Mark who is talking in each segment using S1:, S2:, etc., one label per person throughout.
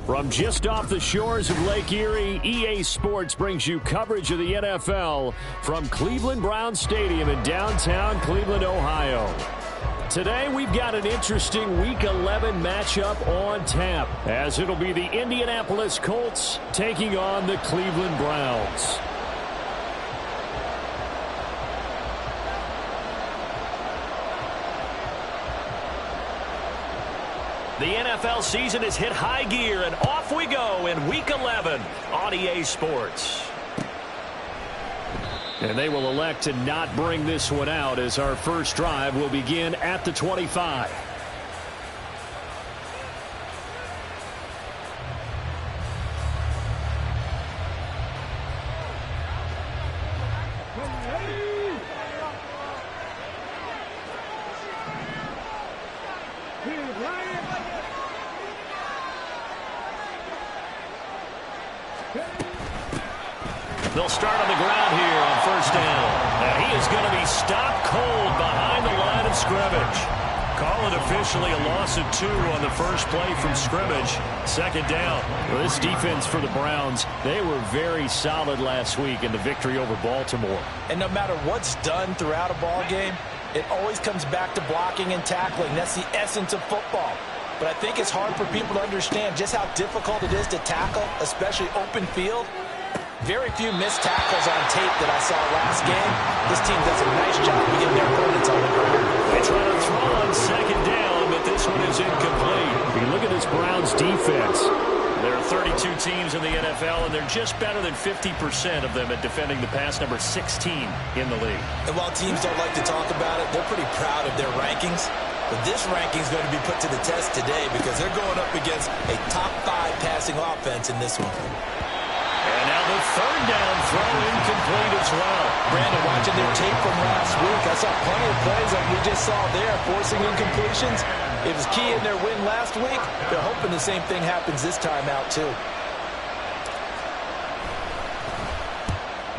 S1: From just off the shores of Lake Erie, EA Sports brings you coverage of the NFL from Cleveland Browns Stadium in downtown Cleveland, Ohio. Today, we've got an interesting Week 11 matchup on tap, as it'll be the Indianapolis Colts taking on the Cleveland Browns. The NFL season has hit high gear, and off we go in Week 11 on EA Sports. And they will elect to not bring this one out, as our first drive will begin at the 25. They'll start on the ground here on first down. And he is going to be stopped cold behind the line of scrimmage. Call it officially a loss of 2 on the first play from scrimmage. Second down. Well, this defense for the Browns, they were very solid last week in the victory over Baltimore.
S2: And no matter what's done throughout a ball game, it always comes back to blocking and tackling. That's the essence of football. But I think it's hard for people to understand just how difficult it is to tackle, especially open field. Very few missed tackles on tape that I saw last game. This team does a nice job of getting their opponents on the ground.
S1: They try to throw on second down, but this one is incomplete. You look at this Browns defense. There are 32 teams in the NFL, and they're just better than 50% of them at defending the pass, number 16 in the league.
S2: And while teams don't like to talk about it, they're pretty proud of their rankings. But this ranking is going to be put to the test today because they're going up against a top 5 passing offense in this one.
S1: And now the third down throw incomplete as well.
S2: Brandon, watching their tape from last week, I saw plenty of plays like we just saw there, forcing incompletions. It was key in their win last week. They're hoping the same thing happens this time out, too.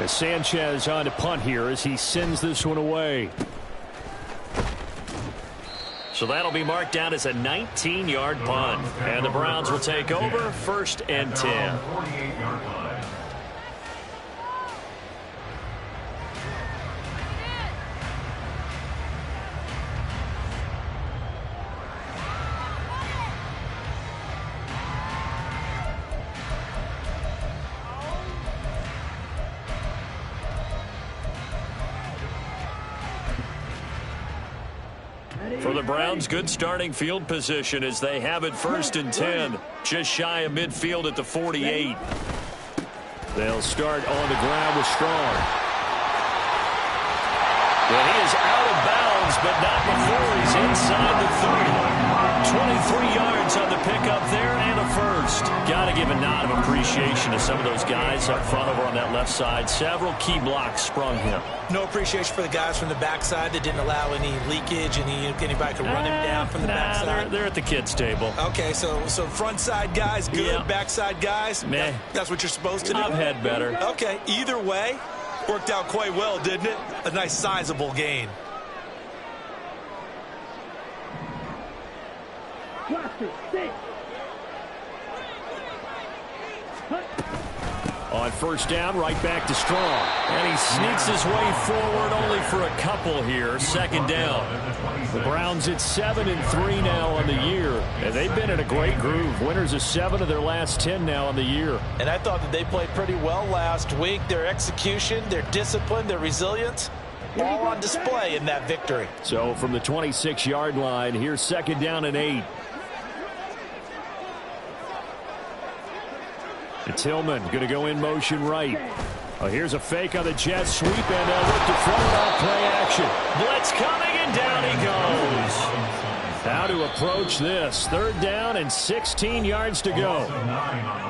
S1: As Sanchez on to punt here as he sends this one away. So that'll be marked down as a 19-yard punt. And the Browns will take over, 1st and 10. For the Browns, good starting field position as they have it 1st and 10. Just shy of midfield at the 48. They'll start on the ground with Strong. Well, he is out of bounds, but not before he's inside the 30. 23 yards on the pickup there and a 1st. Got to give a nod of appreciation to some of those guys up front over on that left side. Several key blocks sprung him.
S2: No appreciation for the guys from the backside that didn't allow any leakage, anybody could run him down from the backside.
S1: They're at the kids' table.
S2: Okay, so front side guys good, yeah. Backside guys,
S1: meh.
S2: That's what you're supposed to do?
S1: I've had better.
S2: Okay, either way, worked out quite well, didn't it? A nice sizable gain.
S1: On first down, right back to Strong. And he sneaks his way forward only for a couple here. 2nd down. The Browns at 7-3 now on the year. And they've been in a great groove. Winners of 7 of their last 10 now on the year.
S2: And I thought that they played pretty well last week. Their execution, their discipline, their resilience, all on display in that victory.
S1: So from the 26-yard line, here's 2nd down and 8. Tillman going to go in motion right. Oh, here's a fake on the jet sweep, and look to throw it off play action. Blitz coming, and down he goes. How to approach this. 3rd down and 16 yards to go.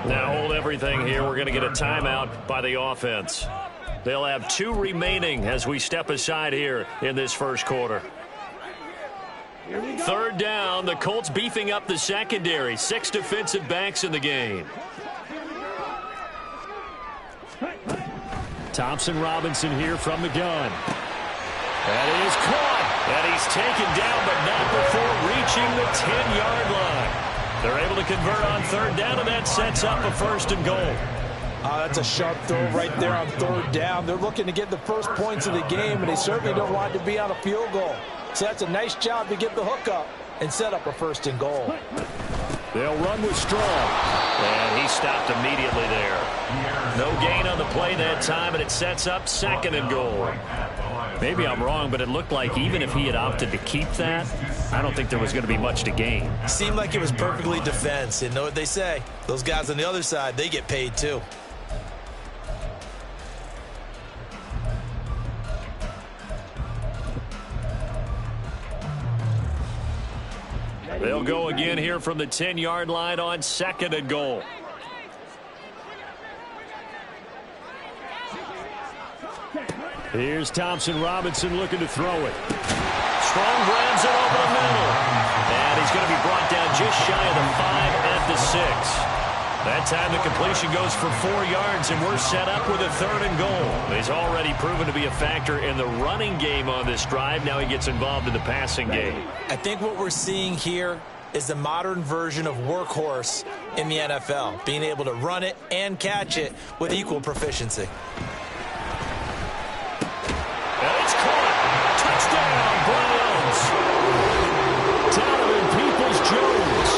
S1: Now hold everything here. We're going to get a timeout by the offense. They'll have 2 remaining as we step aside here in this first quarter. 3rd down. The Colts beefing up the secondary. 6 defensive backs in the game. Thompson Robinson here from the gun. That is caught. And he's taken down, but not before reaching the 10-yard line. They're able to convert on third down, and that sets up a 1st and goal.
S2: That's a sharp throw right there on third down. They're looking to get the first points of the game, and they certainly don't want it to be on a field goal. So that's a nice job to get the hook up and set up a 1st and goal.
S1: They'll run with Strong. And he stopped immediately there. No gain on the play that time, and it sets up 2nd and goal. Maybe I'm wrong, but it looked like even if he had opted to keep that, I don't think there was going to be much to gain.
S2: Seemed like it was perfectly defense. You know what they say? Those guys on the other side, they get paid too.
S1: They'll go again here from the 10-yard line on 2nd and goal. Here's Thompson Robinson looking to throw it. Strong grabs it over the middle. And he's going to be brought down just shy of the 5 at the 6. That time the completion goes for 4 yards, and we're set up with a 3rd and goal. He's already proven to be a factor in the running game on this drive. Now he gets involved in the passing game.
S2: I think what we're seeing here is the modern version of workhorse in the NFL, being able to run it and catch it with equal proficiency.
S1: And it's caught. Touchdown, Browns. Donovan Peoples-Jones,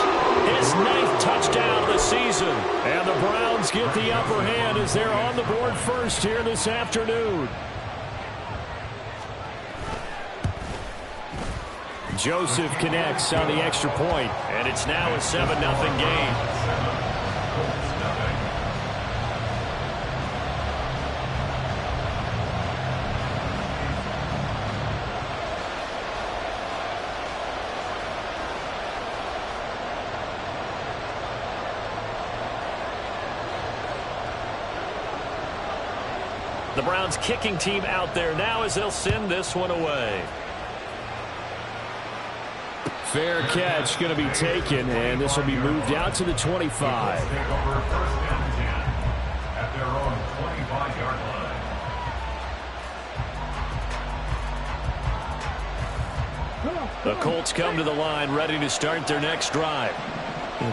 S1: his 9th touchdown of the season. And the Browns get the upper hand as they're on the board first here this afternoon. Joseph connects on the extra point, and it's now a 7-0 game. The Browns kicking team out there now as they'll send this one away. Fair catch going to be taken, and this will be moved out to the 25. The Colts come to the line ready to start their next drive.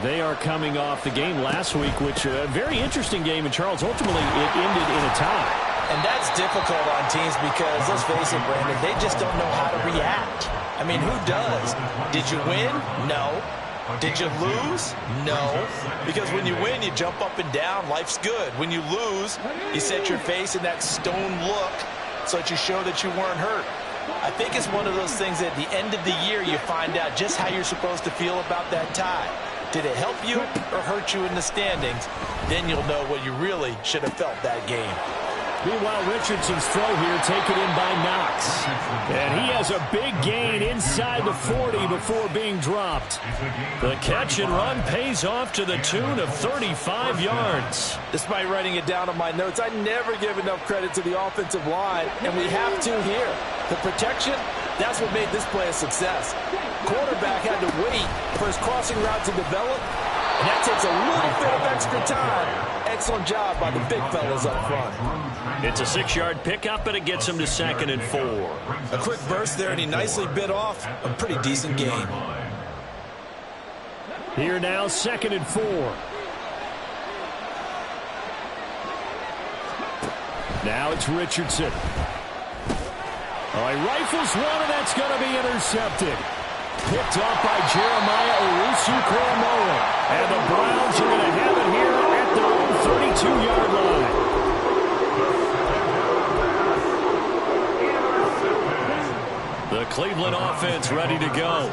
S1: They are coming off the game last week, which a very interesting game, and Charles, ultimately it ended in a tie.
S2: And that's difficult on teams because, let's face it, Brandon, they just don't know how to react. I mean, who does? Did you win? No. Did you lose? No. Because when you win, you jump up and down. Life's good. When you lose, you set your face in that stone look so that you show that you weren't hurt. I think it's one of those things that at the end of the year you find out just how you're supposed to feel about that tie. Did it help you or hurt you in the standings? Then you'll know what you really should have felt that game.
S1: Meanwhile, Richardson's throw here taken in by Knox. And he has a big gain inside the 40 before being dropped. The catch and run pays off to the tune of 35 yards.
S2: Despite writing it down on my notes, I never give enough credit to the offensive line, and we have to here. The protection, that's what made this play a success. Quarterback had to wait for his crossing route to develop, and that takes a little bit of extra time. Excellent job by the big fellas up front.
S1: It's a 6-yard pickup, and it gets him to 2nd and 4.
S2: A quick burst there, and he nicely bit off a pretty decent game.
S1: Here now, 2nd and 4. Now it's Richardson. Oh, he rifles one, and that's going to be intercepted. Picked off by Jeremiah Owusu-Koramoah. And the Browns are going to have it here at their own 32-yard line. The Cleveland offense ready to go.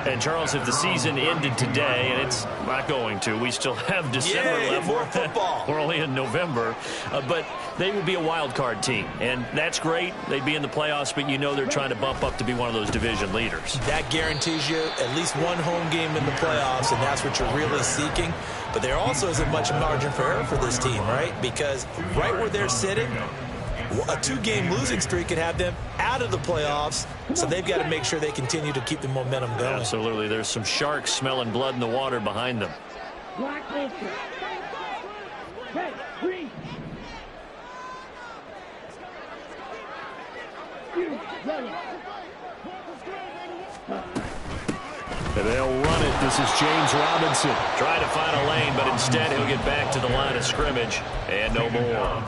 S1: And, Charles, if the season ended today, and it's not going to, we still have December left.
S2: More football.
S1: We're only in November. But they would be a wild card team. And that's great. They'd be in the playoffs, but you know they're trying to bump up to be one of those division leaders. That
S2: guarantees you at least one home game in the playoffs, and that's what you're really seeking. But there also isn't much margin for error for this team, right? Because right where they're sitting, a 2-game losing streak could have them out of the playoffs, so they've got to make sure they continue to keep the momentum going.
S1: Absolutely. There's some sharks smelling blood in the water behind them. They'll run it. This is James Robinson.
S3: Trying to find a lane, but instead he'll get back to the line of scrimmage. And no more.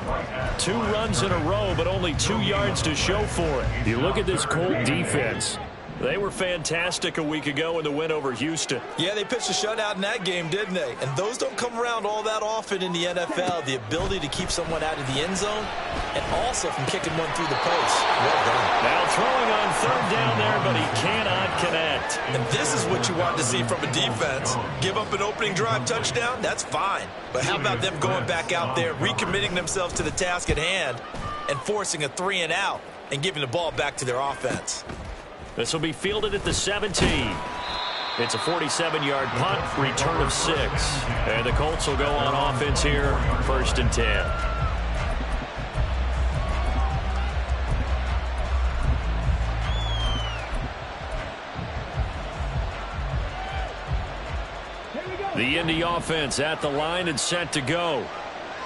S1: 2 runs in a row, but only 2 yards to show for it. You look at this Colt defense.
S3: They were fantastic a week ago in the win over Houston.
S2: Yeah, they pitched a shutout in that game, didn't they? And those don't come around all that often in the NFL. The ability to keep someone out of the end zone and also from kicking one through the post. Well done.
S3: Now throwing on 3rd down there, but he cannot connect.
S2: And this is what you want to see from a defense. Give up an opening drive touchdown, that's fine. But how about them going back out there, recommitting themselves to the task at hand, and forcing a 3 and out and giving the ball back to their offense.
S3: This will be fielded at the 17. It's a 47-yard punt, return of 6. And the Colts will go on offense here, 1st and 10. The Indy offense at the line and set to go.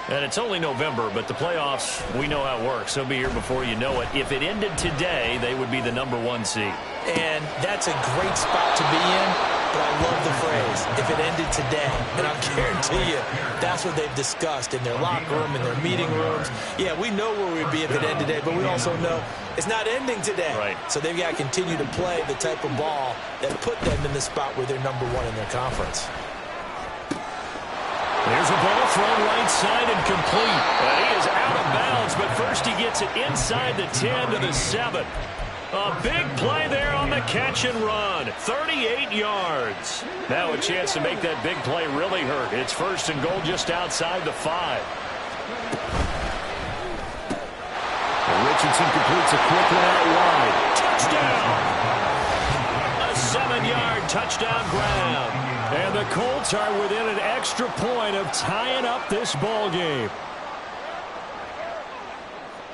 S3: And it's only November, but the playoffs, we know how it works. They'll be here before you know it. If it ended today, they would be the #1 seed.
S2: And that's a great spot to be in, but I love the phrase, if it ended today. And I'll guarantee you, that's what they've discussed in their locker room, in their meeting rooms. Yeah, we know where we'd be if it ended today, but we also know it's not ending today.
S3: Right.
S2: So they've got to continue to play the type of ball that put them in the spot where they're #1 in their conference.
S1: There's a ball thrown right side and complete. And he is out of bounds, but first he gets it inside the 10 to the 7. A big play there on the catch and run. 38 yards. Now a chance to make that big play really hurt. It's 1st and goal just outside the 5. And Richardson completes a quick one out wide. Touchdown! A 7-yard touchdown grab. And the Colts are within an extra point of tying up this ball game.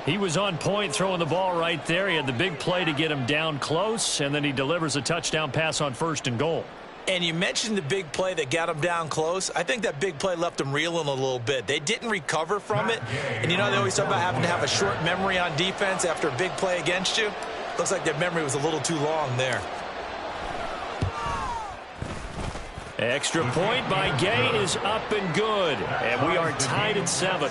S1: He was on point throwing the ball right there. He had the big play to get him down close, and then he delivers a touchdown pass on 1st and goal.
S2: And you mentioned the big play that got him down close. I think that big play left him reeling a little bit. They didn't recover from it. And you know, they always talk about having to have a short memory on defense after a big play against you. Looks like their memory was a little too long there.
S1: Extra point by Gay is up and good. And we are tied at 7.